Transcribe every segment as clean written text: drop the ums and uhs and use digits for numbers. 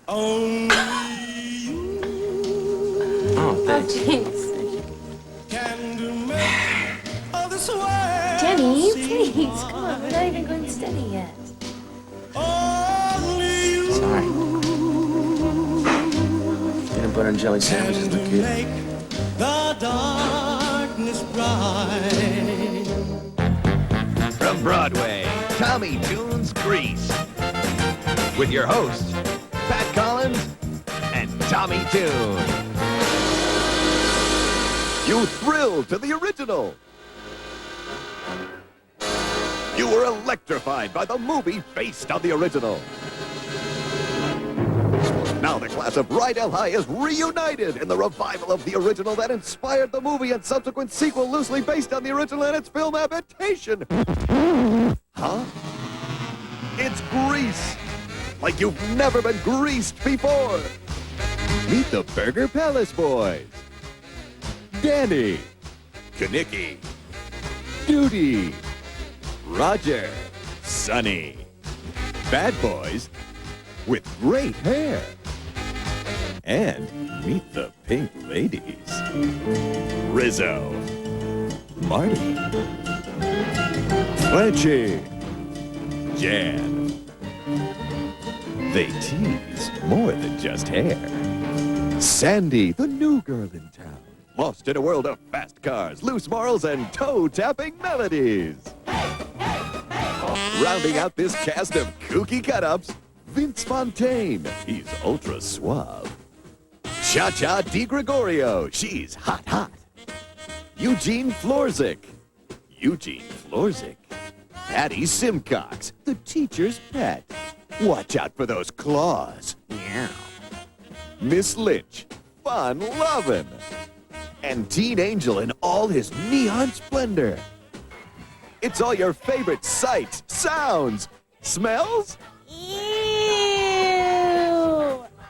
Only you Oh, thanks. Jeez. can make all this world Jenny, seem please, come on. We're not even going steady yet. Only you Sorry. Peanut butter and jelly sandwiches look can good. make the darkness bright. From Broadway, Tommy Tune's Grease. With your hosts, Pat Collins and Tommy Tune. You thrilled to the original. You were electrified by the movie based on the original. Now the class of Rydell High is reunited in the revival of the original that inspired the movie and subsequent sequel loosely based on the original and its film adaptation. Huh? It's Grease. Like you've never been greased before. Meet the Burger Palace Boys. Danny. Kanicki. Duty. Roger. Sonny. Bad boys with great hair. And meet the Pink Ladies. Rizzo. Marty. Fletchy. Jan. They teased more than just hair. Sandy, the new girl in town. Lost in a world of fast cars, loose morals, and toe-tapping melodies. Rounding out this cast of kooky cut-ups, Vince Fontaine. He's ultra suave. Cha-Cha Di Gregorio. She's hot, hot. Eugene Florzik. Eugene Florzik. Patty Simcox, the teacher's pet. Watch out for those claws. Meow. Miss Lynch, fun lovin'. And Teen Angel in all his neon splendor. It's all your favorite sights, sounds, smells Ew!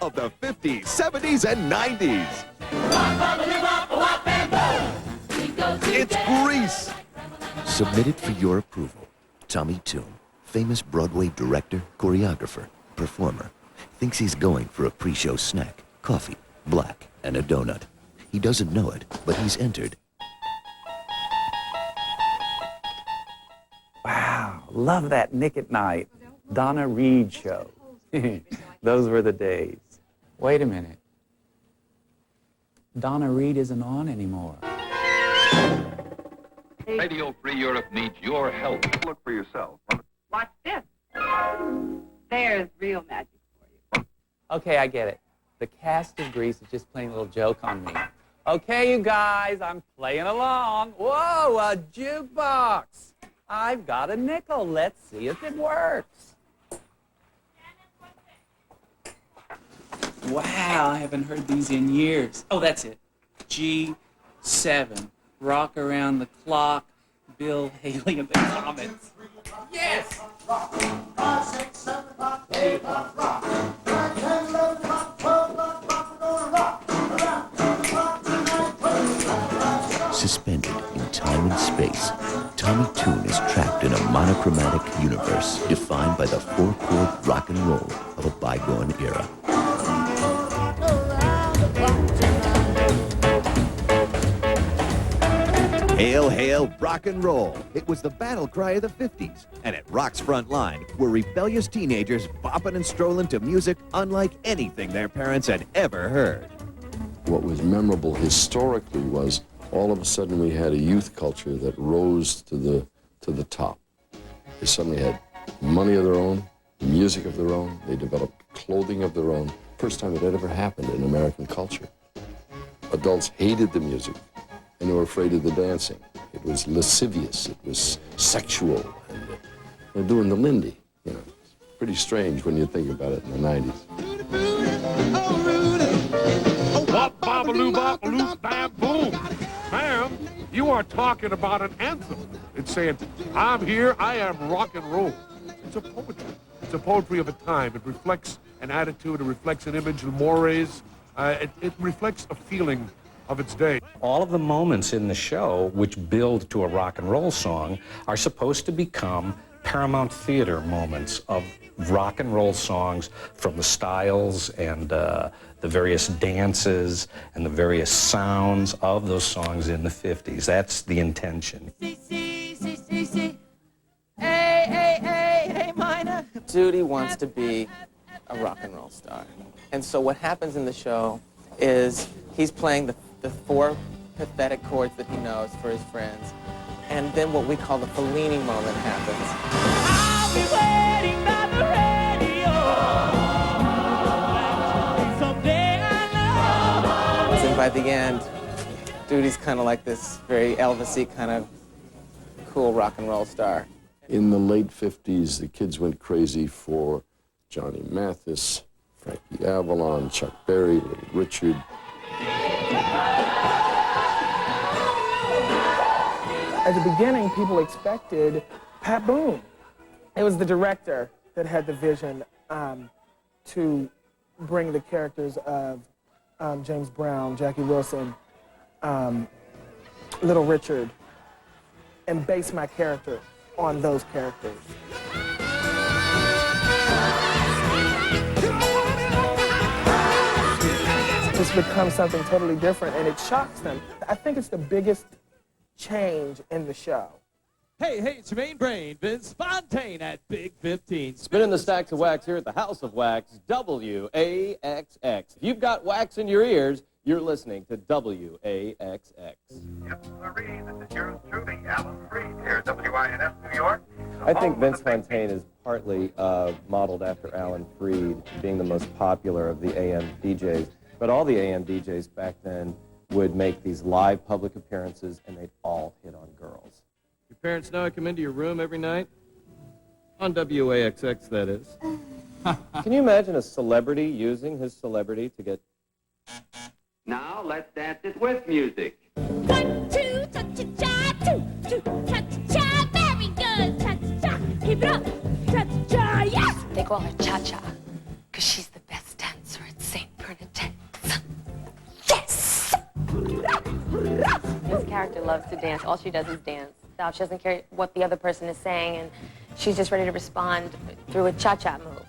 of the 50s, 70s, and 90s. It's Grease. Submitted for your approval. Tommy Tune, famous Broadway director, choreographer, performer, thinks he's going for a pre-show snack, coffee, black, and a donut. He doesn't know it, but he's entered. Wow, love that Nick at Night, Donna Reed show. Those were the days. Wait a minute. Donna Reed isn't on anymore. Radio Free Europe needs your help. Look for yourself. Watch this. There's real magic for you. Okay, I get it. The cast of Grease is just playing a little joke on me. Okay, you guys, I'm playing along. Whoa, a jukebox. I've got a nickel. Let's see if it works. Wow, I haven't heard these in years. Oh, that's it. G7. Rock Around the Clock. Bill Haley and the Comets. Yes! Suspended in time and space, Tommy Tune is trapped in a monochromatic universe defined by the four-chord rock and roll of a bygone era. Hail, hail, rock and roll. It was the battle cry of the 50s. And at Rock's front line were rebellious teenagers bopping and strolling to music unlike anything their parents had ever heard. What was memorable historically was all of a sudden we had a youth culture that rose to the top. They suddenly had money of their own, music of their own. They developed clothing of their own. First time it had ever happened in American culture. Adults hated the music, and they were afraid of the dancing. It was lascivious, it was sexual, and they're doing the Lindy. You know, it's pretty strange when you think about it in the 90s. Bop, babaloo, bopaloo, bam, boom. Ma'am, you are talking about an anthem. It's saying, I'm here, I am rock and roll. It's a poetry. It's a poetry of a time. It reflects an attitude, it reflects an image of mores. It reflects a feeling of its day. All of the moments in the show which build to a rock and roll song are supposed to become Paramount Theater moments of rock and roll songs from the styles and the various dances and the various sounds of those songs in the 50s. That's the intention. Hey, minor. Judy wants to be a rock and roll star. And so what happens in the show is he's playing the 4 pathetic chords that he knows for his friends. And then what we call the Fellini moment happens. I'll be waiting by the radio. Someday I know. And by the end, Judy's kind of like this very Elvis-y kind of cool rock and roll star. In the late 50s, the kids went crazy for Johnny Mathis, Frankie Avalon, Chuck Berry, Little Richard. At the beginning, people expected Pat Boone. It was the director that had the vision to bring the characters of James Brown, Jackie Wilson, Little Richard, and base my character on those characters. It's become something totally different, and it shocks them. I think it's the biggest change in the show. Hey, it's your main brain, Vince Fontaine at Big 15. Spinning the stacks of wax here at the House of Wax, WAXX. If you've got wax in your ears, you're listening to WAXX. Yes, Marie, this is yours truly, Alan Freed, here at WINF New York. I think Vince Fontaine is partly modeled after Alan Freed, being the most popular of the AM DJs. But all the AM DJs back then would make these live public appearances, and they'd all hit on girls. Your parents know I come into your room every night? On WAXX, that is. Can you imagine a celebrity using his celebrity to get... Now, let's dance it with music. 1, 2, cha-cha-cha, 2, 2, cha-cha-cha, very good, cha-cha-cha, keep it up, cha-cha-cha, yes! They call her Cha-Cha, because she's the best dancer at St. Bernadette's. Yes! This character loves to dance. All she does is dance. Now, she doesn't care what the other person is saying, and she's just ready to respond through a cha-cha move.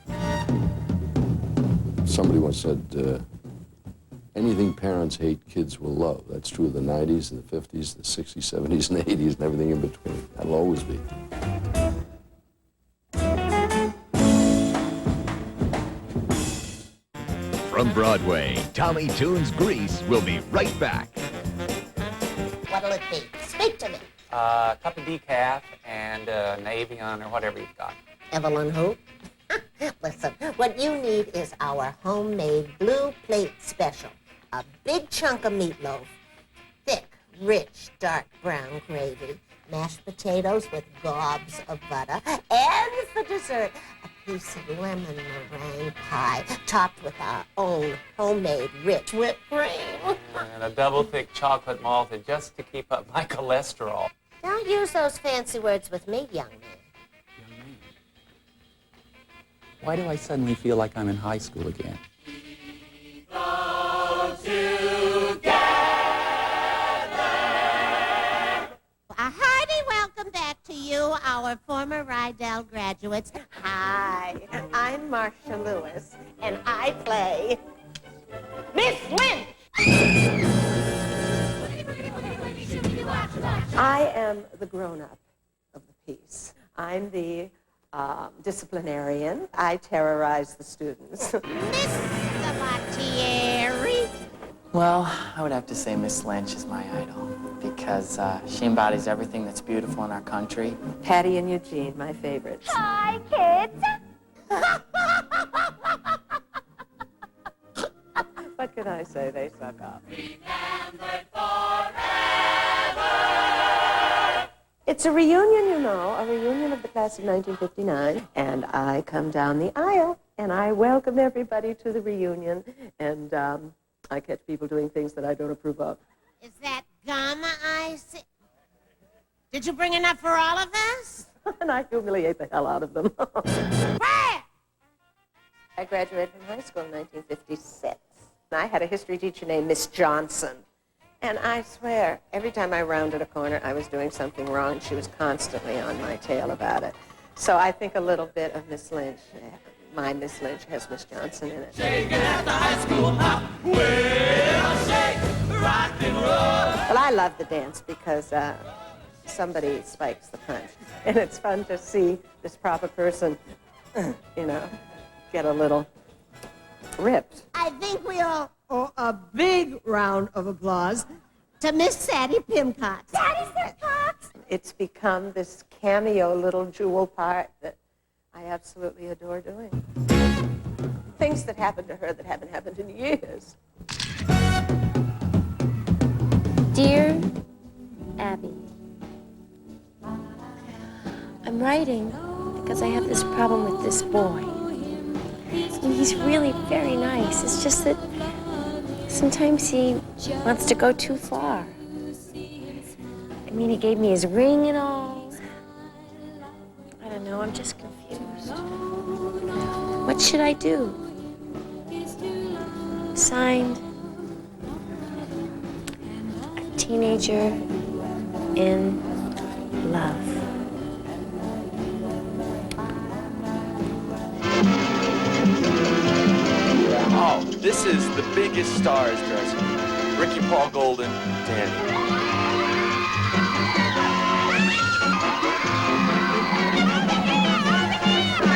Somebody once said, anything parents hate, kids will love. That's true of the 90s, and the 50s, the 60s, 70s, and 80s, and everything in between. That'll always be. From Broadway, Tommy Tune's Grease will be right back. What'll it be? Speak to me. A cup of decaf and an Avion or whatever you've got. Evelyn who? Listen, what you need is our homemade blue plate special. A big chunk of meatloaf, thick, rich, dark brown gravy, mashed potatoes with gobs of butter, and for dessert, a piece of lemon meringue pie topped with our own homemade rich whipped cream. And a double thick chocolate malted just to keep up my cholesterol. Don't use those fancy words with me, young man. Why do I suddenly feel like I'm in high school again? A hearty welcome back to you, our former Rydell graduates. Hi, I'm Marcia Lewis, and I play Miss Lynch. I am the grown-up of the piece. I'm the disciplinarian. I terrorize the students. Miss Salatieri. Well, I would have to say Miss Lynch is my idol because she embodies everything that's beautiful in our country. Patty and Eugene, my favorites. Hi, kids. What can I say? They suck up. It's a reunion, you know, a reunion of the class of 1959, and I come down the aisle, and I welcome everybody to the reunion, and I catch people doing things that I don't approve of. Is that gum I see? Did you bring enough for all of us? And I humiliate the hell out of them. Where? I graduated from high school in 1956. I had a history teacher named Miss Johnson. And I swear, every time I rounded a corner, I was doing something wrong. She was constantly on my tail about it. So I think a little bit of Miss Lynch, my Miss Lynch, has Miss Johnson in it. Well, I love the dance because somebody spikes the punch. And it's fun to see this proper person, you know, get a little ripped. I think we all owe a big round of applause to Miss Sadie Pimcox. Sadie Pimcox! It's become this cameo little jewel part that I absolutely adore doing. Things that happened to her that haven't happened in years. Dear Abby, I'm writing because I have this problem with this boy. And he's really very nice. It's just that sometimes he wants to go too far. I mean, he gave me his ring and all. I don't know, I'm just confused. What should I do? Signed, a teenager in love. Oh, this is the biggest stars dressing room. Ricky, Paul Golden, Danny.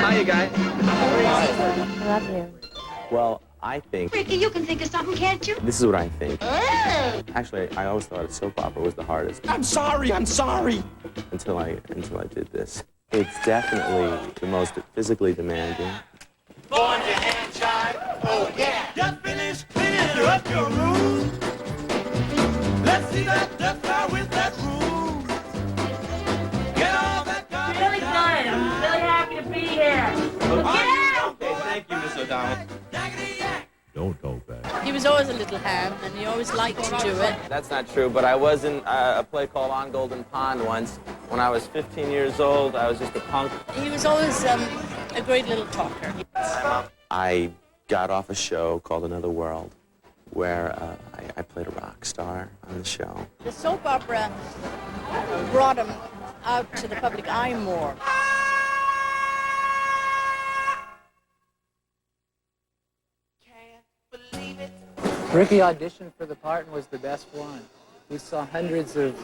Hi, you guys. I love you. Well, I think Ricky, you can think of something, can't you? this is what I think. Actually, I always thought a soap opera was the hardest I'm sorry. until I did this. It's definitely the most physically demanding. Born to hand jive. Oh, yeah. Just finished cleaning up your room. Let's see that dust fly with that room. Get all that garbage. Really good. I'm really happy to be here. Okay, thank you, Miss O'Donnell. Don't go back. He was always a little ham, and he always liked to do it. That's not true, but I was in a play called On Golden Pond once. When I was 15 years old, I was just a punk. He was always a great little talker. I got off a show called Another World, where I played a rock star on the show. The soap opera brought him out to the public eye more. Ricky auditioned for the part and was the best one. We saw hundreds of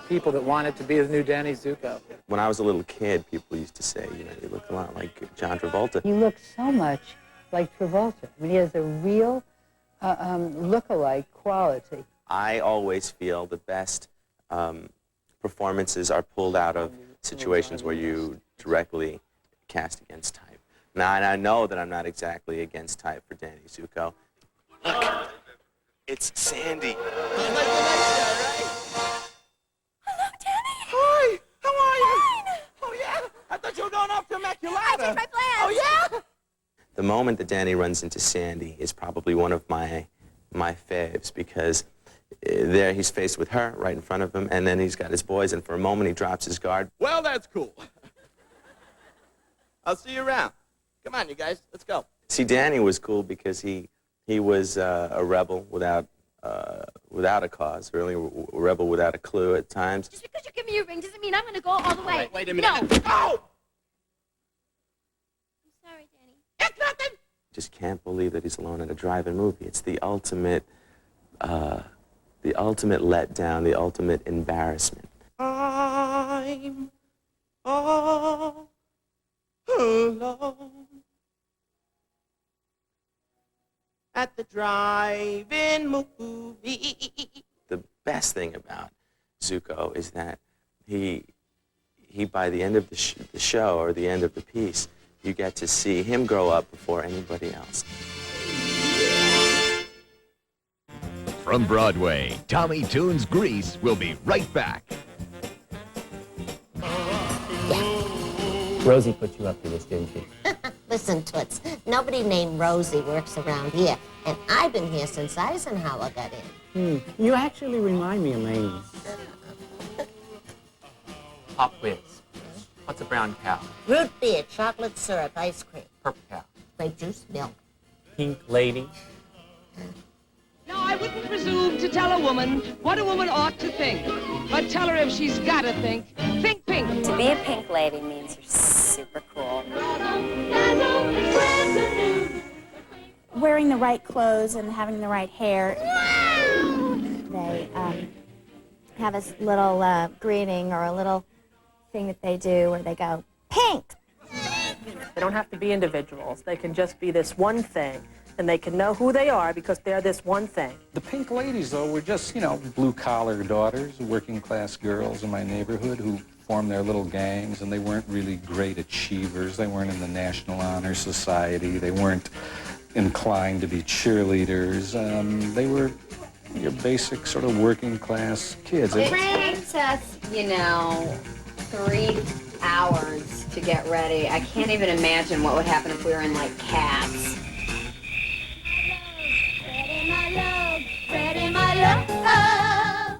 people that wanted to be the new Danny Zuko. When I was a little kid, people used to say, you know, you look a lot like John Travolta. You look so much like Travolta. I mean, he has a real look-alike quality. I always feel the best performances are pulled out of situations where you directly cast against type. Now, and I know that I'm not exactly against type for Danny Zuko. Look, it's Sandy. Hello, Danny. Hi. How are you? Fine. Oh, yeah. I thought you were going off to Immaculata. I changed my plans. Oh, yeah? The moment that Danny runs into Sandy is probably one of my faves, because there he's faced with her right in front of him, and then he's got his boys, and for a moment he drops his guard. Well, that's cool. I'll see you around. Come on, you guys. Let's go. See, Danny was cool because he was a rebel without a cause, really a rebel without a clue at times. Just because you give me your ring doesn't mean I'm going to go all the way. Wait a minute. No. Oh! I'm sorry, Danny. It's nothing. Just can't believe that he's alone at a drive-in movie. It's the ultimate letdown, the ultimate embarrassment. I'm all alone at the drive-in movie. The best thing about Zuko is that he by the end of the show or the end of the piece, you get to see him grow up before anybody else. From Broadway, Tommy Tune's Grease will be right back. Rosie put you up to this, didn't she? Listen, Toots, nobody named Rosie works around here, and I've been here since Eisenhower got in. You actually remind me of Elaine. Pop quiz. What's a brown cow? Root beer, chocolate syrup, ice cream. Purple cow. Grape juice, milk. Pink lady. Now, I wouldn't presume to tell a woman what a woman ought to think, but tell her if she's got to think pink. To be a pink lady means you're super cool. Wearing the right clothes and having the right hair. They have a little greeting or a little thing that they do where they go, pink! They don't have to be individuals. They can just be this one thing, and they can know who they are because they're this one thing. The Pink Ladies, though, were just, you know, blue-collar daughters, working-class girls in my neighborhood who formed their little gangs, and they weren't really great achievers. They weren't in the National Honor Society. They weren't inclined to be cheerleaders. They were your basic sort of working-class kids. It takes us, you know, 3 hours to get ready. I can't even imagine what would happen if we were in, like, cabs. Freddie, my love.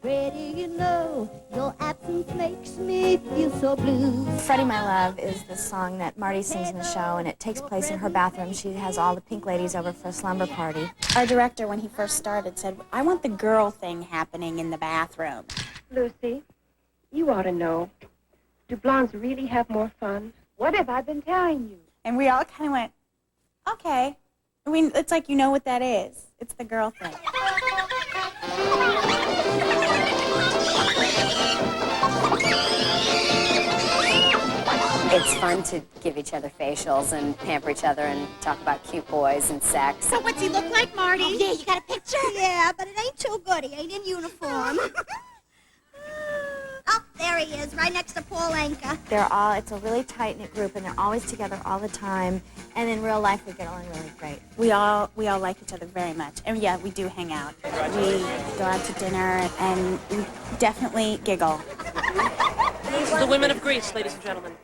Freddie, you know, your absence makes me feel so blue. Freddie, My Love is the song that Marty sings in the show, and it takes place in her bathroom. She has all the Pink Ladies over for a slumber party. Our director, when he first started, said, I want the girl thing happening in the bathroom. Lucy, you ought to know. Do blondes really have more fun? What have I been telling you? And we all kind of went, okay. I mean, it's like, you know what that is. It's the girl thing. It's fun to give each other facials and pamper each other and talk about cute boys and sex. So what's he look like, Marty? Oh, yeah, you got a picture? Yeah, but it ain't too good. He ain't in uniform. Oh, there he is, right next to Paul Anka. It's a really tight-knit group, and they're always together all the time. And in real life, we get along really great. We all like each other very much. And yeah, we do hang out. We go out to dinner, and we definitely giggle. The women of Greece, ladies and gentlemen.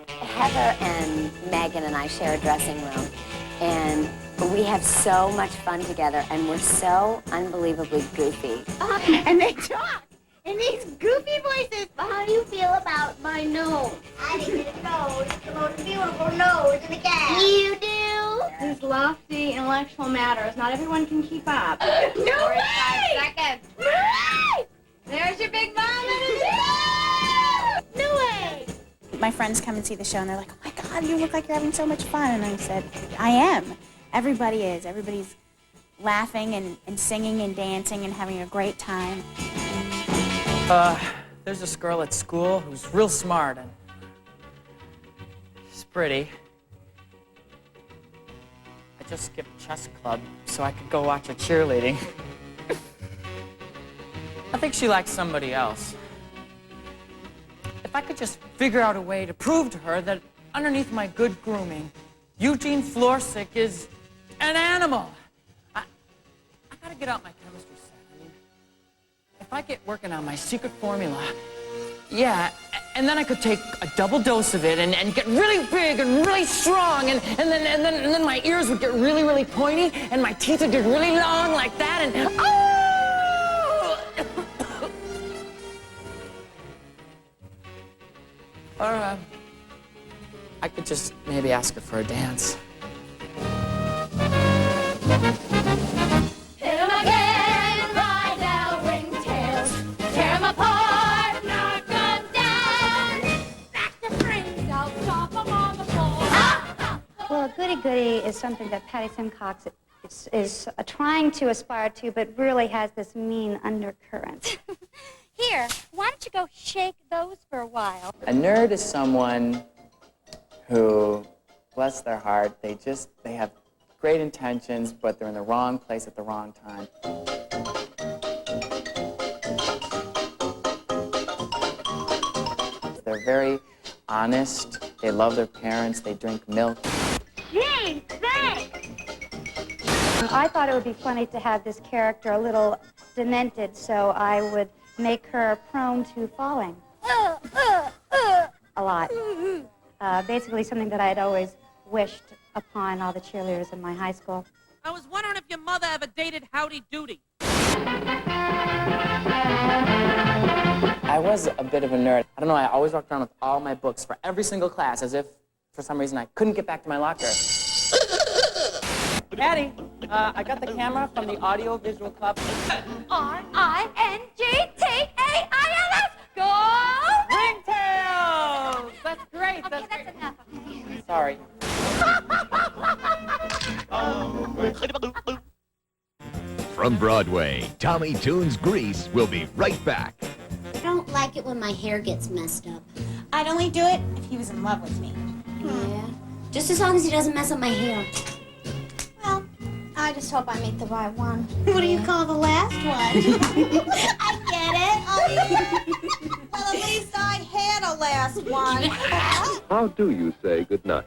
Heather and Megan and I share a dressing room, and we have so much fun together, and we're so unbelievably goofy. And they talk in these goofy voices. How do you feel about my nose? I think it nose. It's the most beautiful nose in the gas. You do? These lofty intellectual matters, not everyone can keep up. No way! 5 seconds. No way! There's your big mama. No way! My friends come and see the show, and they're like, oh my God, you look like you're having so much fun. And I said, I am. Everybody is. Everybody's laughing and singing and dancing and having a great time. There's this girl at school who's real smart and she's pretty. I just skipped chess club so I could go watch her cheerleading. I think she likes somebody else. If I could just figure out a way to prove to her that underneath my good grooming, Eugene Florsick is an animal. I gotta get out my chemistry set. I mean, if I get working on my secret formula, yeah, and then I could take a double dose of it and get really big and really strong, and then my ears would get really, really pointy, and my teeth would get really long like that, and oh! Or I could just maybe ask her for a dance. Hit 'em again, ride out ringtails, tear 'em apart, knock 'em down. Back to friends, I'll drop 'em on the floor. Well, a goody-goody is something that Patty Simcox is trying to aspire to, but really has this mean undercurrent. Here, why don't you go shake those for a while? A nerd is someone who, bless their heart, they have great intentions, but they're in the wrong place at the wrong time. They're very honest, they love their parents, they drink milk. Gee, thanks! I thought it would be funny to have this character a little demented, so I would make her prone to falling. A lot. Basically something that I had always wished upon all the cheerleaders in my high school. I was wondering if your mother ever dated Howdy Doody. I was a bit of a nerd. I don't know, I always walked around with all my books for every single class as if, for some reason, I couldn't get back to my locker. Patty, I got the camera from the Audio Visual Club. R-I-N-G-T-A-I-L-S! Go! Ringtails! Let's Sorry. From Broadway, Tommy Toons Grease will be right back. I don't like it when my hair gets messed up. I'd only do it if he was in love with me. Yeah. Just as long as he doesn't mess up my hair. Well, I just hope I make the right one. What do you call the last one? I get it. Well, at least I had a last one. How do you say goodnight?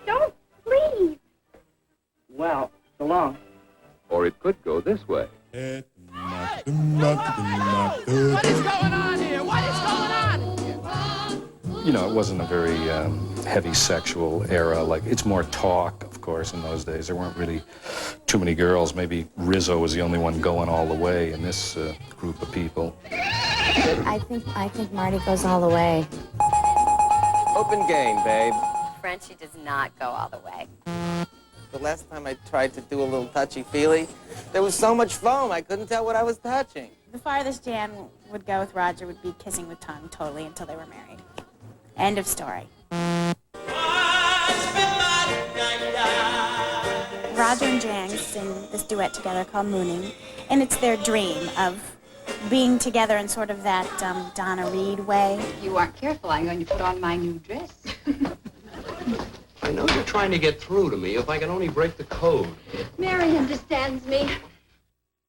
Don't, please. Well, so long. Or it could go this way. What is going on here? What is going on? You know, it wasn't a very heavy sexual era. Like, it's more talk, of course, in those days. There weren't really too many girls. Maybe Rizzo was the only one going all the way in this group of people. I think Marty goes all the way. Open game, babe. Frenchie does not go all the way. The last time I tried to do a little touchy-feely, there was so much foam, I couldn't tell what I was touching. The farthest Jan would go with Roger would be kissing with tongue totally until they were married. End of story. Roger and Jan sing this duet together called Mooning, and it's their dream of being together in sort of that Donna Reed way. If you aren't careful, I'm going to put on my new dress. I know you're trying to get through to me if I can only break the code. Mary understands me.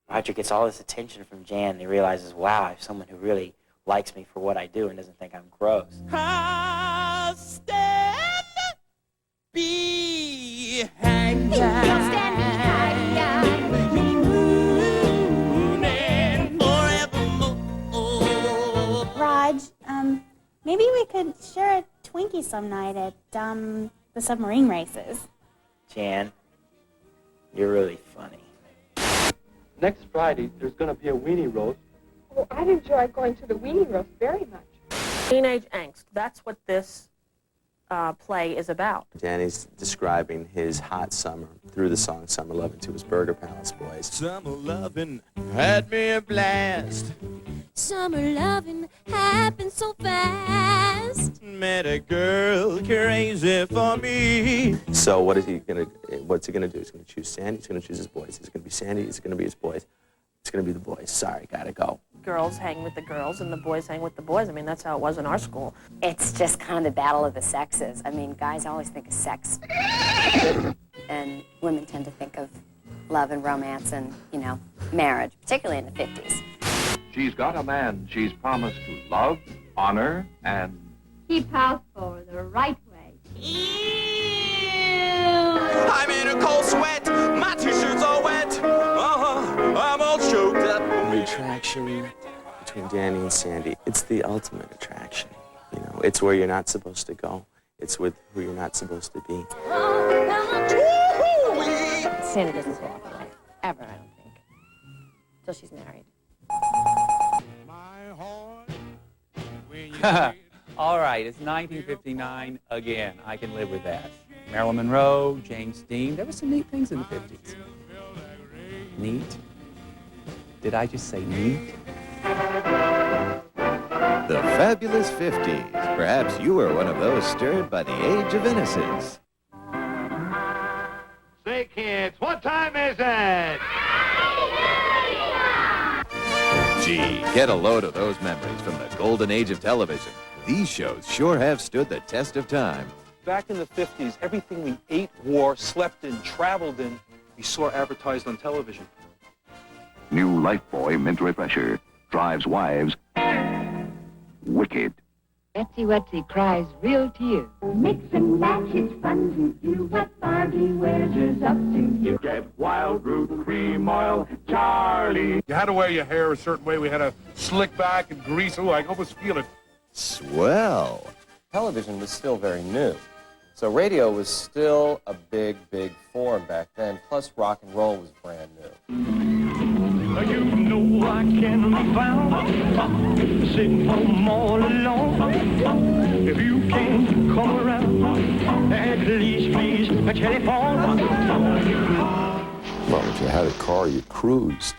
Roger gets all this attention from Jan, and he realizes, wow, I have someone who really likes me for what I do and doesn't think I'm gross. I'll stand behind you. Raj, maybe we could share a Twinkie some night at the submarine races. Jan, you're really funny. Next Friday, there's going to be a weenie roast. Oh, I'd enjoy going to the weenie roast very much. Teenage angst. That's what this play is about. Danny's describing his hot summer through the song Summer Lovin' to his Burger Palace boys. Summer lovin' had me a blast. Summer loving happened so fast. Met a girl crazy for me. So what's he gonna do? He's gonna choose Sandy, he's gonna choose his boys. Is it gonna be Sandy, is it gonna be his boys? It's gonna be the boys. Sorry, gotta go. Girls hang with the girls and the boys hang with the boys. I mean, that's how it was in our school. It's just kind of the battle of the sexes. I mean, guys always think of sex. And women tend to think of love and romance and, you know, marriage, particularly in the 50s. She's got a man she's promised to love, honor, and Keep house for the right way. I'm in a cold sweat. My t-shirts are wet. I'm all choked up. The attraction between Danny and Sandy, it's the ultimate attraction. You know, it's where you're not supposed to go. It's with who you're not supposed to be. Sandy doesn't walk away. Ever, I don't think. Till she's married. All right, it's 1959 again. I can live with that. Marilyn Monroe, James Dean. There were some neat things in the 50s. Neat? Did I just say neat? The fabulous 50s. Perhaps you were one of those stirred by the age of innocence. Say, kids, what time is it? Gee, get a load of those memories from the golden age of television. These shows sure have stood the test of time. Back in the 50s, everything we ate, wore, slept in, traveled in, we saw advertised on television. New Lifebuoy Mint Refresher drives wives wicked. Betsy Wetsy cries real tears. Mix and match, it's fun to do what Barbie wears is up to you. Get Wild Root Cream Oil, Charlie. You had to wear your hair a certain way. We had to slick back and grease. Oh, I can almost feel it. Swell. Television was still very new. So radio was still a big, big form back then. Plus rock and roll was brand new. You know I can be found sitting home all alone. If you can come around, at least please telephone. Well, if you had a car, you cruised.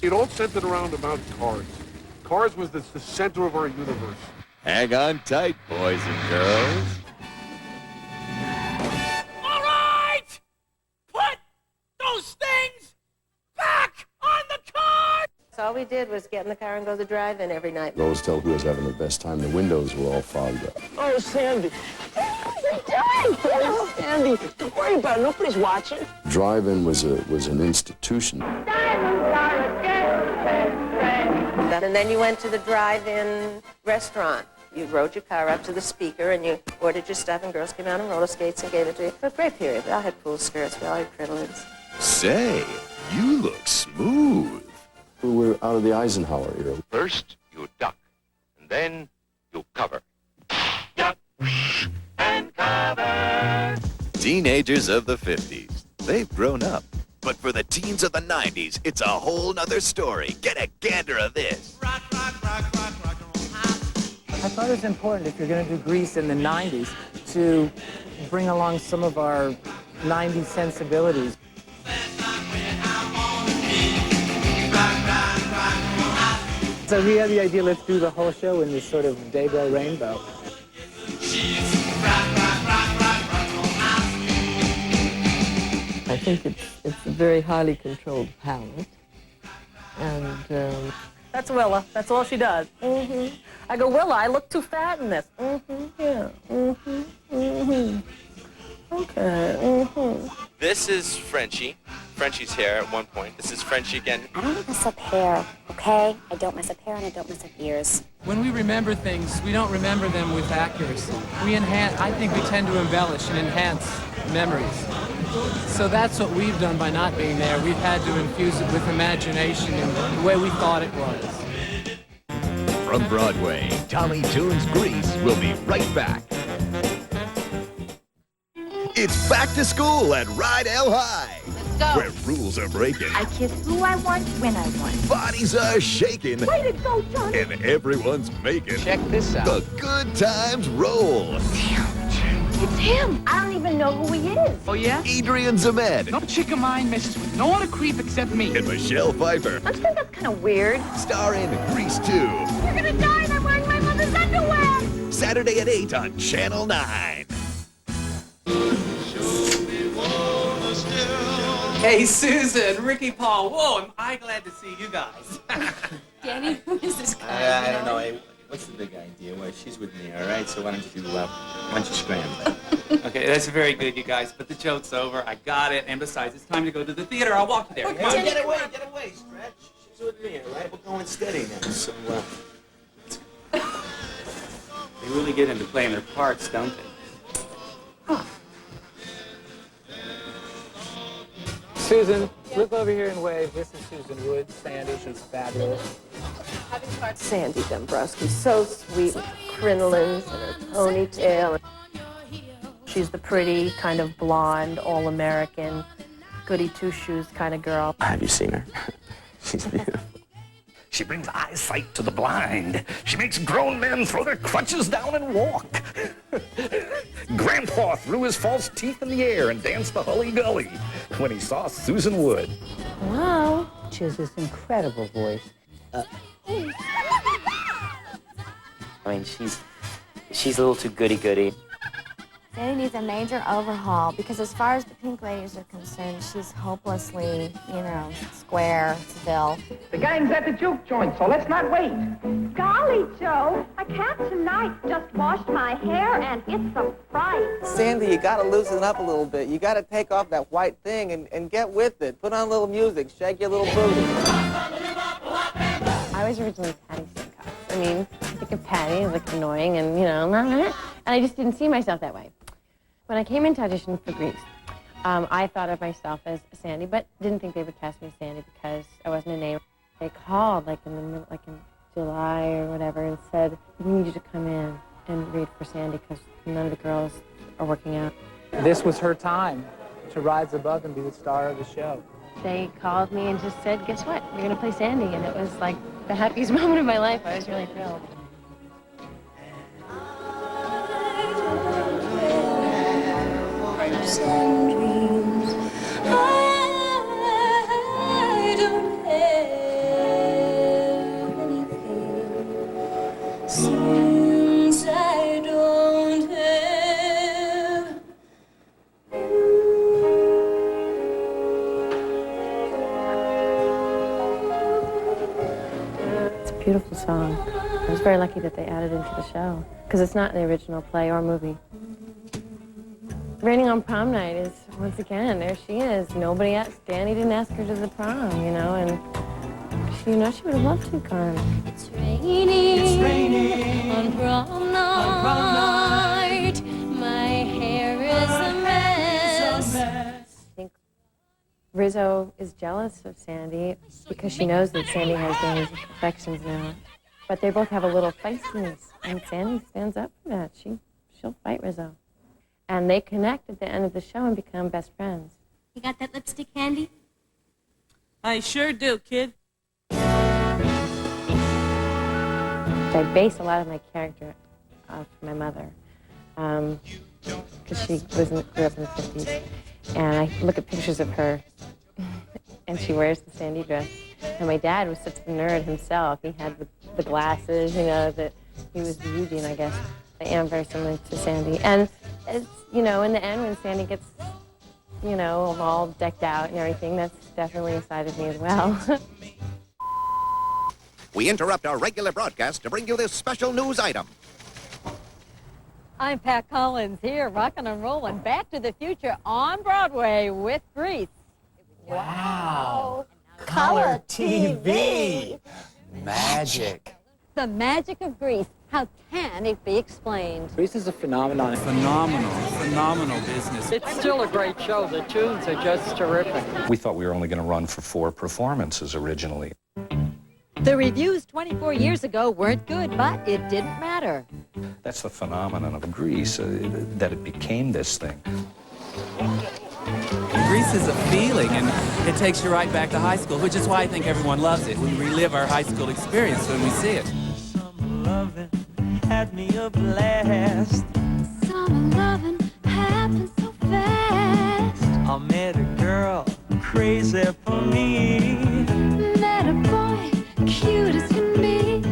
It all centered around cars. Cars was the center of our universe. Hang on tight, boys and girls. All right! Put those things back on the car! So all we did was get in the car and go to the drive-in every night. I'd always tell who was having the best time. The windows were all fogged up. Oh, Sandy. Oh, Sandy, don't worry about it. Nobody's watching. Drive-in was an institution. And then you went to the drive-in restaurant. You rode your car up to the speaker and you ordered your stuff, and girls came out on roller skates and gave it to you. A great period. We all had pool skirts. We all had crinolines. Say, you look smooth. We were out of the Eisenhower era. First, you duck, and then you cover. Teenagers of the 50s, they've grown up. But for the teens of the 90s, it's a whole nother story. Get a gander of this. I thought it was important, if you're going to do Grease in the 90s, to bring along some of our 90s sensibilities. So we had the idea, let's do the whole show in this sort of Daybell rainbow. I think it's a very highly controlled palette. And That's Willa. That's all she does. Mm-hmm. I go, Willa, I look too fat in this. Mm-hmm. Yeah. Mm-hmm. Mm-hmm. Okay. Mm-hmm. This is Frenchie. Frenchie's hair at one point. This is Frenchie again. I don't mess up hair, okay? I don't mess up hair and I don't mess up ears. When we remember things, we don't remember them with accuracy. I think we tend to embellish and enhance memories. So that's what we've done by not being there. We've had to infuse it with imagination and the way we thought it was. From Broadway, Tommy Tune's Grease will be right back. It's back to school at Rydell High. Let's go. Where rules are breaking. I kiss who I want, when I want. Bodies are shaking. Way to go, Johnny. And everyone's making. Check this out. The good times roll. It's him. I don't even know who he is. Oh, yeah? Adrian Zemed. No chick of mine messes with no other creep except me. And Michelle Pfeiffer. Don't you think that's kind of weird? Starring Grease 2. You're gonna die and I'm wearing my mother's underwear. Saturday at 8 on Channel 9. Hey, Susan, Ricky Paul. Whoa, am I glad to see you guys. Danny, who is this guy? I don't know. Hey, what's the big idea? Well, she's with me, all right? So why don't you scramble? Okay, that's very good, you guys. But the joke's over. I got it. And besides, it's time to go to the theater. I'll walk you there. Come on. Get away, Stretch. She's with me, all right? We're going steady now. So, They really get into playing their parts, don't they? Susan, look over here and wave. This is Susan Wood. Sandy, she's fabulous. Sandy Dombrowski, so sweet with crinolines and her ponytail. She's the pretty, kind of blonde, all-American, goody two-shoes kind of girl. have you seen her? She's beautiful. She brings eyesight to the blind. She makes grown men throw their crutches down and walk. Grandpa threw his false teeth in the air and danced the hully-gully when he saw Susan Wood. wow, she has this incredible voice. I mean, she's a little too goody-goody. Sandy needs a major overhaul because as far as the Pink Ladies are concerned, she's hopelessly, square, Seville. The gang's at the juke joint, so let's not wait. Golly, Joe, I can't tonight. Just washed my hair and it's a fright. Sandy, you gotta loosen up a little bit. You gotta take off that white thing and get with it. Put on a little music, shake your little booty. I was originally Patty Simcox. I mean, I think of Patty as like annoying and, and I just didn't see myself that way. When I came into audition for Grease, I thought of myself as Sandy, but didn't think they would cast me as Sandy because I wasn't a name. They called in July or whatever and said, "We need you to come in and read for Sandy because none of the girls are working out." This was her time to rise above and be the star of the show. They called me and just said, "Guess what? You're going to play Sandy," and it was like the happiest moment of my life. I was really thrilled. And dreams. I don't have anything. beautiful song. I was very lucky that they added it into the show, because it's not in the original play or movie. Raining on Prom Night is, once again, there she is. Nobody asked, Danny didn't ask her to the prom, you know, and she, she would have loved to have gone. It's raining on prom night. My hair is a mess. I think Rizzo is jealous of Sandy because she knows that Sandy has Danny's affections now. But they both have a little feistiness, and Sandy stands up for that. She'll fight Rizzo. And they connect at the end of the show and become best friends. You got that lipstick handy? I sure do, kid. I base a lot of my character off my mother, because she grew up in the 50s. And I look at pictures of her, and she wears the Sandy dress. And my dad was such a nerd himself. He had the glasses, that he was the Eugene, I guess. I am very similar to Sandy. And it's, in the end, when Sandy gets, all decked out and everything, that's definitely a side of me as well. We interrupt our regular broadcast to bring you this special news item. I'm Pat Collins here, rockin' and rollin' Back to the Future on Broadway with Grease. Wow. Color TV. Magic. The magic of Grease. How can it be explained? Grease is a phenomenon. Phenomenal business. It's still a great show. The tunes are just terrific. We thought we were only going to run for 4 performances originally. The reviews 24 years ago weren't good, but it didn't matter. That's the phenomenon of Grease, that it became this thing. Grease is a feeling, and it takes you right back to high school, which is why I think everyone loves it. We relive our high school experience when we see it. Summer loving had me a blast. Summer loving happened so fast. I met a girl crazy for me. Met a boy cute as can be.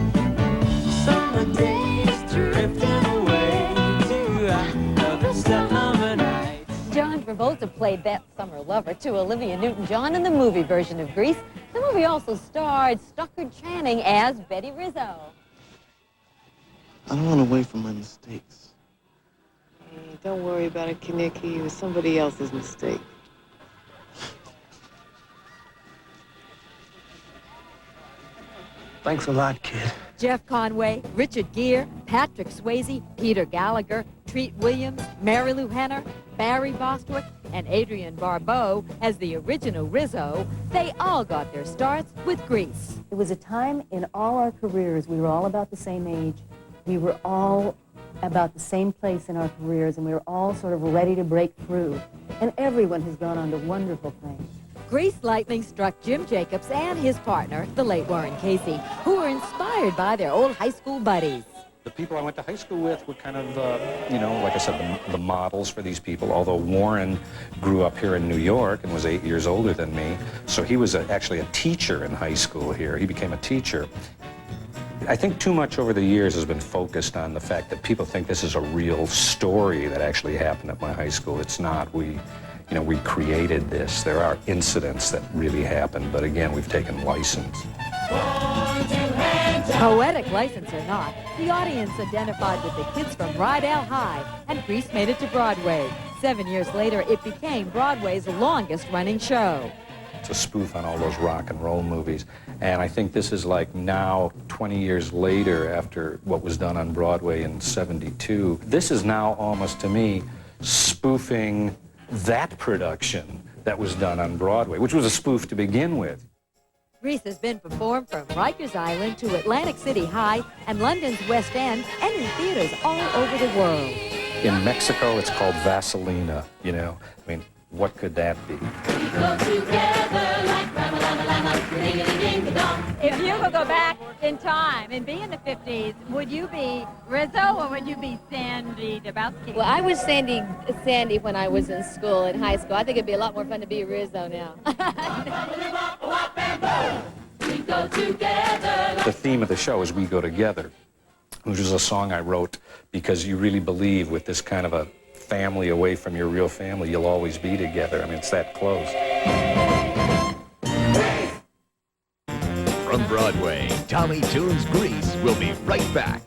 Summer days drifting away to another summer night. John Travolta played that summer lover to Olivia Newton-John in the movie version of Grease. The movie also starred Stockard Channing as Betty Rizzo. I don't want to wait for my mistakes. Hey, don't worry about it, Kaneki. It was somebody else's mistake. Thanks a lot, kid. Jeff Conway, Richard Gere, Patrick Swayze, Peter Gallagher, Treat Williams, Mary Lou Henner, Barry Bostwick, and Adrienne Barbeau as the original Rizzo, they all got their starts with Grease. It was a time in all our careers, we were all about the same age. We were all about the same place in our careers, and we were all sort of ready to break through. And everyone has gone on to wonderful things. Grease lightning struck Jim Jacobs and his partner, the late Warren Casey, who were inspired by their old high school buddies. The people I went to high school with were kind of, like I said, the models for these people, although Warren grew up here in New York and was 8 years older than me, so he was actually a teacher in high school here. He became a teacher. I think too much over the years has been focused on the fact that people think this is a real story that actually happened at my high school. It's not. We created this. There are incidents that really happened, but again, we've taken license. Poetic license or not, the audience identified with the kids from Rydell High, and Grease made it to Broadway. 7 years later, it became Broadway's longest-running show. It's a spoof on all those rock and roll movies. And I think this is like now, 20 years later, after what was done on Broadway in '72, this is now almost, to me, spoofing that production that was done on Broadway, which was a spoof to begin with. Grease has been performed from Rikers Island to Atlantic City High and London's West End and in theaters all over the world. In Mexico, it's called Vaselina, I mean, what could that be? If you could go back in time and be in the 50s, would you be Rizzo or would you be Sandy Dabowski? Well, I was Sandy when I was in school, in high school. I think it'd be a lot more fun to be Rizzo now. The theme of the show is We Go Together, which is a song I wrote because you really believe with this kind of a family away from your real family, you'll always be together. I mean, it's that close. From Broadway Broadway. Tommy Tune's Grease will be right back.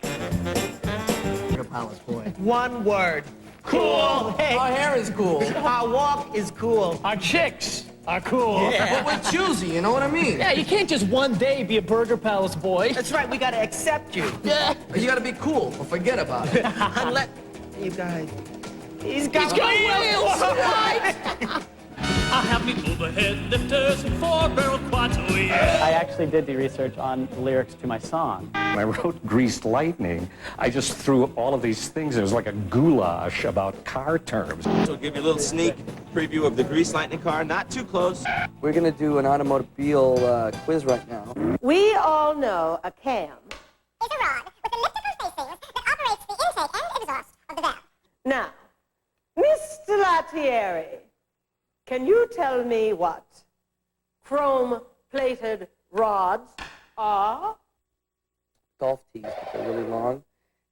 Palace boy. One word. Cool. Hey. Our hair is cool. Our walk is cool. Our chicks are cool. Yeah. But we're choosy, you know what I mean? Yeah, you can't just one day be a Burger Palace boy. That's right, we gotta accept you. Yeah. You gotta be cool or forget about it. Unless you guys. He's got wheels! Right? I have me overhead lifters and 4-barrel quads, oh yeah. I actually did the research on the lyrics to my song. When I wrote Greased Lightning, I just threw all of these things. It was like a goulash about car terms. So we'll give you a little sneak preview of the Grease Lightning car. Not too close. We're gonna do an automobile quiz right now. We all know a cam Is a rod with elliptical facings that operates the intake and exhaust of the valve. Now, Mr. Lattieri, can you tell me what chrome-plated rods are? Golf tees, but they're really long,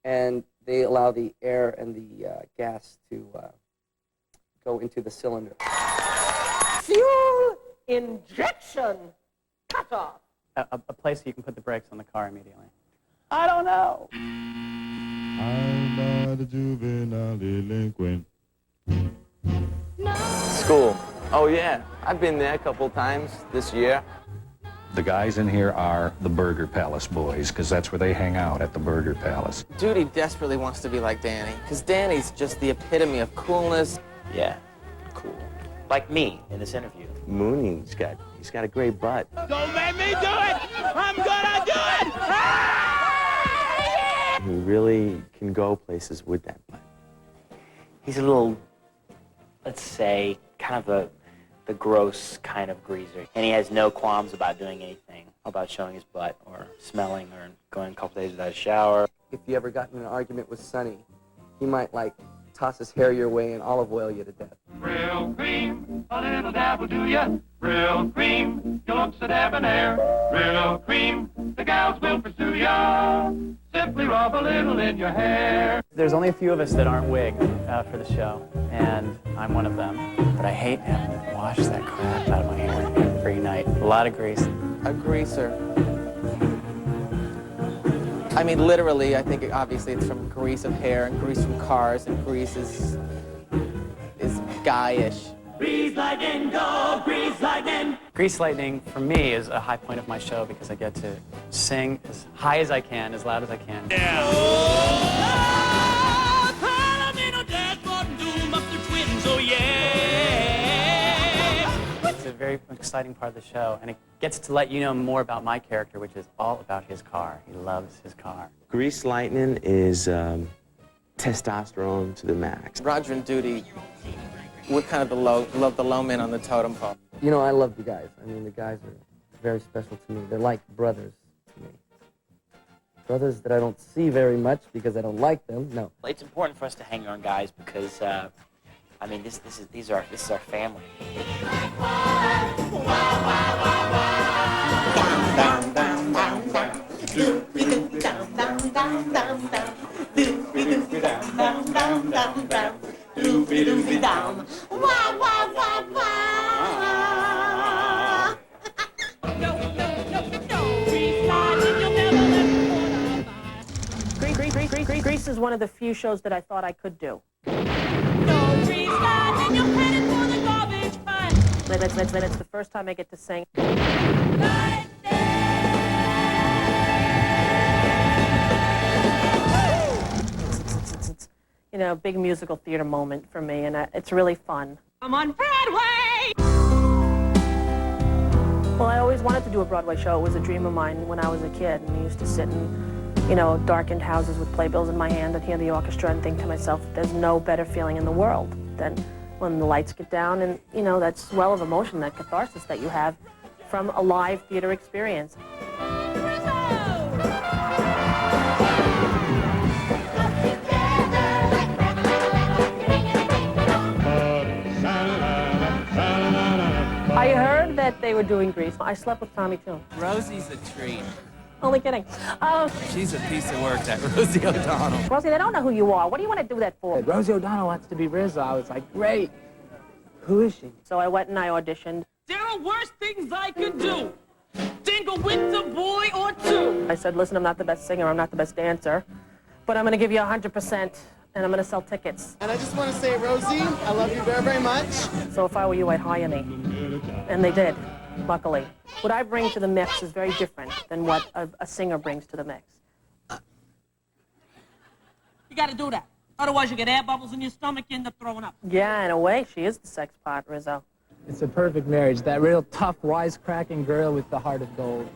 and they allow the air and the gas to go into the cylinder. Fuel injection cutoff. A place you can put the brakes on the car immediately. I don't know. I'm not a juvenile delinquent. School. Oh, yeah. I've been there a couple times this year. The guys in here are the Burger Palace boys, because that's where they hang out, at the Burger Palace. Judy desperately wants to be like Danny, because Danny's just the epitome of coolness. Yeah, cool. Like me in this interview. Mooney's he's got a great butt. Don't make me do it! I'm gonna do it! Ah! He really can go places with that butt. He's a little, let's say, kind of the gross kind of greaser. And he has no qualms about doing anything, about showing his butt or smelling or going a couple days without a shower. If you ever got in an argument with Sonny, he might, like, toss his hair your way and olive oil you to death. Real cream, a little dab will do ya. Real cream, your looks are debonair. Real cream, the gals will pursue ya. Simply rub a little in your hair. There's only a few of us that aren't wigged for the show, and I'm one of them. But I hate having to wash that crap out of my hair every night. A lot of grease. A greaser. I mean, literally, I think obviously it's from grease of hair and grease from cars, and grease is guy-ish. Grease lightning, go, grease lightning. Grease Lightning, for me, is a high point of my show because I get to sing as high as I can, as loud as I can. Yeah. Oh, Palomino, Dashboard, and Doom up the twins, oh yeah. It's a very exciting part of the show, and it gets to let you know more about my character, which is all about his car. He loves his car. Grease Lightning is testosterone to the max. Roger and Judy, we're kind of the low men on the totem pole. You know, I love the guys. I mean, the guys are very special to me. They're like brothers to me. Brothers that I don't see very much because I don't like them, no. It's important for us to hang on guys because, I mean, this is our family. Down, down, down, down. Doop-be-doop, down, down, down, down, down. Doop-be-doop, down, down, down, down, down. Doop-be-doop, down. Wah, wah, wah, wah. Grease is one of the few shows that I thought I could do. It's the first time I get to sing. It's you know, a big musical theater moment for me, and it's really fun. I'm on Broadway! Well, I always wanted to do a Broadway show. It was a dream of mine when I was a kid, and I used to sit in, you know, darkened houses with playbills in my hand and hear the orchestra and think to myself, there's no better feeling in the world than when the lights get down and, you know, that swell of emotion, that catharsis that you have from a live theater experience. I heard that they were doing Grease. I slept with Tommy, too. Rosie's a treat. Only kidding. She's a piece of work, that Rosie O'Donnell. Rosie, they don't know who you are. What do you want to do that for? Rosie O'Donnell wants to be Rizzo. I was like, great. Who is she? So I went and I auditioned. There are worse things I could do. Dingle with a boy or two. I said, listen, I'm not the best singer, I'm not the best dancer, but I'm going to give you 100%, and I'm going to sell tickets. And I just want to say, Rosie, I love you very, very much. So if I were you, I'd hire me. And they did, luckily. What I bring to the mix is very different than what a singer brings to the mix. You got to do that. Otherwise, you get air bubbles in your stomach, you end up throwing up. Yeah, in a way, she is the sex pot, Rizzo. It's a perfect marriage. That real tough, wisecracking girl with the heart of gold.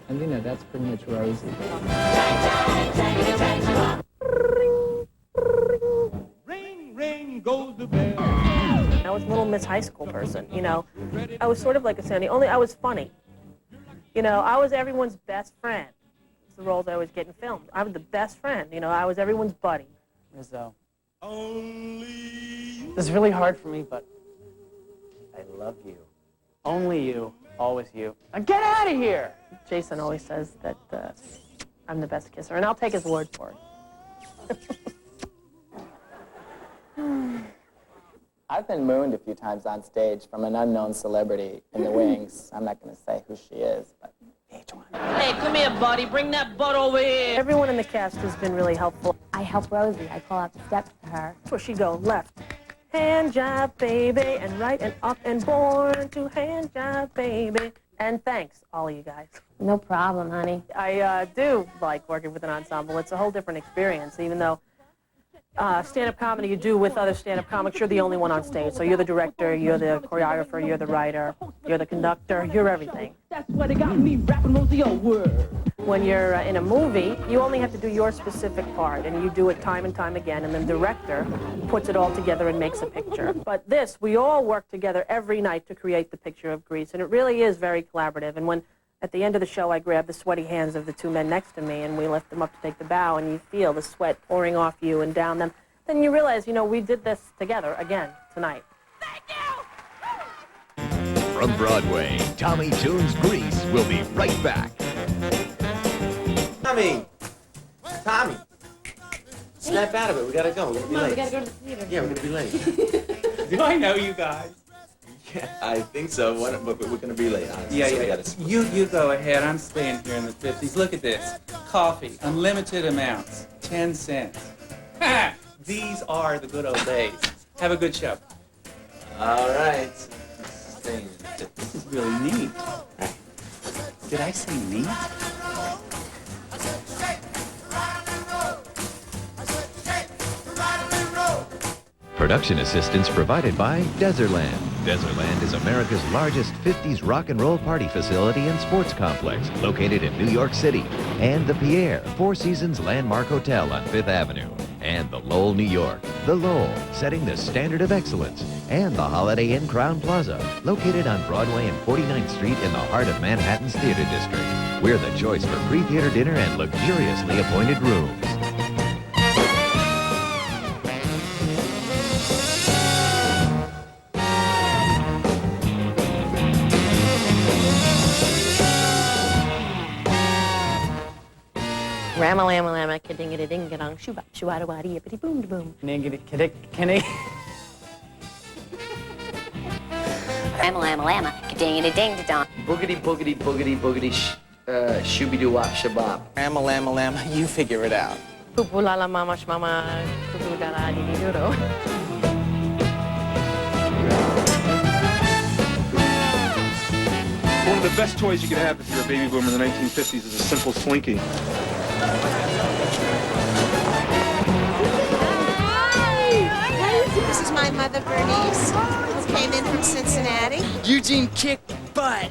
And, you know, that's pretty much Rosie. Ring, ring goes the bell. I was a little Miss High School person, you know. I was sort of like a Sandy, only I was funny. You know, I was everyone's best friend. It's the roles I always get in films. I was the best friend, you know, I was everyone's buddy. Rizzo. This is really hard for me, but I love you. Only you, always you. Now get out of here! Jason always says that I'm the best kisser, and I'll take his word for it. I've been mooned a few times on stage from an unknown celebrity in the wings. I'm not going to say who she is, but each one. Hey, come here, buddy. Bring that butt over here. Everyone in the cast has been really helpful. I help Rosie. I call out the steps to her. That's where she go, left. Hand job, baby, and right and up and born to hand job, baby. And thanks, all of you guys. No problem, honey. I do like working with an ensemble. It's a whole different experience, even though stand-up comedy you do with other stand-up comics, you're the only one on stage. So you're the director, you're the choreographer, you're the writer, you're the conductor, you're everything. That's what it got me rapping Rosie word. When you're in a movie, you only have to do your specific part, and you do it time and time again, and the director puts it all together and makes a picture. But this, we all work together every night to create the picture of Grease, and it really is very collaborative. And when, at the end of the show, I grab the sweaty hands of the two men next to me, and we lift them up to take the bow, and you feel the sweat pouring off you and down them, then you realize, you know, we did this together again tonight. From Broadway, Tommy Tune's Grease will be right back. Tommy, snap out of it. We gotta go. We're gonna be late. We gotta go to the theater. Yeah, we're gonna be late. Do I know you guys? Yeah, I think so. But we're gonna be late, honestly. Yeah, so we yeah. gotta... You go ahead. I'm staying here in the 50s. Look at this. Coffee, unlimited amounts, 10 cents. Ha! These are the good old days. Have a good show. All right. This is really neat. Did I say neat? Production assistance provided by Desertland. Desertland is America's largest 50s rock and roll party facility and sports complex located in New York City. And the Pierre, Four Seasons Landmark Hotel on 5th Avenue. And the Lowell, New York. The Lowell, setting the standard of excellence. And the Holiday Inn Crowne Plaza, located on Broadway and 49th Street in the heart of Manhattan's theater district. We're the choice for pre-theater dinner and luxuriously appointed rooms. Rama-lama-lama, ka-ding-a-ding-a-dong, shoo-bop, shoo-wada-wada, yippity-boom-da-boom. Lama-lama-lama, ka-ding-a-ding-da-dong. Boogity, boogity, boogity, boogity, shooby-doo-wop, shabop. Lama, lama, lama, you figure it out. Poo-poo-la-la-mama, shmama, poo-poo-da-da-dee-dee-doo-doo. One of the best toys you could have if you're a baby boomer in the 1950s is a simple Slinky. This is my mother, Bernice, who came in from Cincinnati. Eugene kicked butt.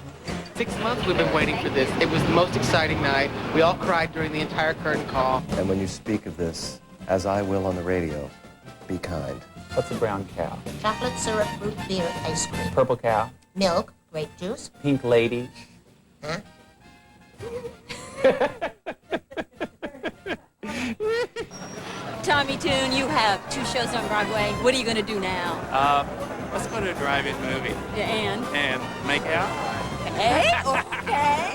6 months we've been waiting for this. It was the most exciting night. We all cried during the entire curtain call. And when you speak of this, as I will on the radio, be kind. What's a brown cow? Chocolate syrup, root beer, ice cream. Purple cow? Milk, grape juice. Pink lady? Huh? Tommy Tune, you have 2 shows on Broadway. What are you going to do now? Let's go to a drive-in movie. And? And make out. Okay, okay.